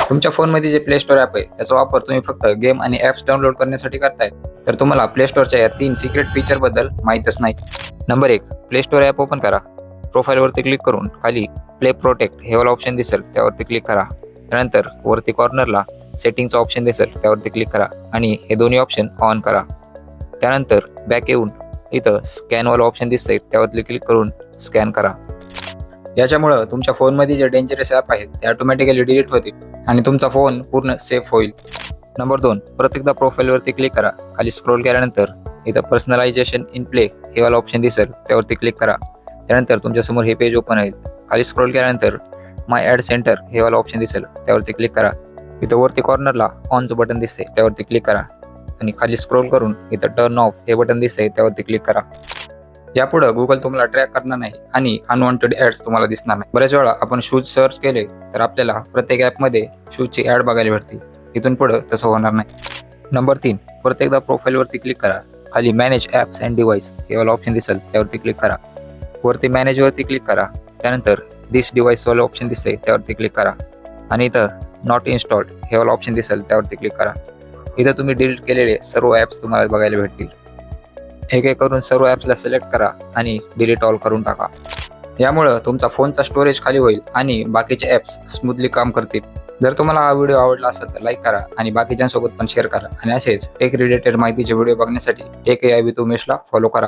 तुमच्या फोनमध्ये जे प्ले स्टोअर ॲप आहे त्याचा वापर तुम्ही फक्त गेम आणि ॲप्स डाउनलोड करण्यासाठी करताय तर तुम्हाला प्ले स्टोअरच्या या 3 सिक्रेट फीचरबद्दल माहीतच नाही. Number 1, play store app open करा. प्रोफाईलवरती क्लिक करून खाली प्ले प्रोटेक्ट हे वाला ऑप्शन दिसेल त्यावरती क्लिक करा. त्यानंतर वरती कॉर्नरला सेटिंगचा ऑप्शन दिसेल त्यावरती क्लिक करा आणि हे दोन्ही ऑप्शन ऑन करा. त्यानंतर बॅक येऊन इथं स्कॅनवाला ऑप्शन दिसतंय त्यावरती क्लिक करून स्कॅन करा. याच्यामुळं तुमच्या फोनमध्ये जे डेंजरस ॲप आहेत ते ऑटोमॅटिकली डिलीट होतील आणि तुमचा फोन पूर्ण सेफ होईल. नंबर 2, परत एकदा प्रोफाईलवरती क्लिक करा. खाली स्क्रोल केल्यानंतर इथं पर्सनलायझेशन इन प्ले हे वाला ऑप्शन दिसेल त्यावरती क्लिक करा. त्यानंतर तुमच्यासमोर हे पेज ओपन होईल. खाली स्क्रोल केल्यानंतर माय ॲड सेंटर हे वाला ऑप्शन दिसेल त्यावरती क्लिक करा. इथं वरती कॉर्नरला ऑनचं बटन दिसतंय त्यावरती क्लिक करा आणि खाली स्क्रोल करून इथं टर्न ऑफ हे बटन दिसतंय त्यावरती क्लिक करा. यापुढे गुगल तुम्हाला ट्रॅक करणार नाही आणि अनवॉन्टेड ॲड्स तुम्हाला दिसणार नाही. बऱ्याच वेळा आपण शूज सर्च केले तर आपल्याला प्रत्येक ॲपमध्ये शूजची ॲड बघायला भेटते. इथून पुढे तसं होणार नाही. नंबर 3, परत एकदा प्रोफाईलवरती क्लिक करा. खाली मॅनेज ॲप्स अँड डिव्हाइस हे वाला ऑप्शन दिसेल त्यावरती क्लिक करा. वरती मॅनेजवरती क्लिक करा. त्यानंतर दिस डिव्हाइसवाला ऑप्शन दिसतंय त्यावरती क्लिक करा आणि इथं नॉट इन्स्टॉल्ड हे वाला ऑप्शन दिसेल त्यावरती क्लिक करा. इथं तुम्ही डिलीट केलेले सर्व ॲप्स तुम्हाला बघायला भेटतील. एक एक करून सर्व ॲप्सला सिलेक्ट करा आणि डिलीट ऑल करून टाका. यामुळं तुमचा फोनचा स्टोरेज खाली होईल आणि बाकीचे ॲप्स स्मूथली काम करतील. जर तुम्हाला हा व्हिडिओ आवडला असेल तर लाईक करा आणि बाकीच्यांसोबत पण शेअर करा आणि असेच टेक रिलेटेड माहितीचे व्हिडिओ बघण्यासाठी टेक AI विथ उमेशला फॉलो करा.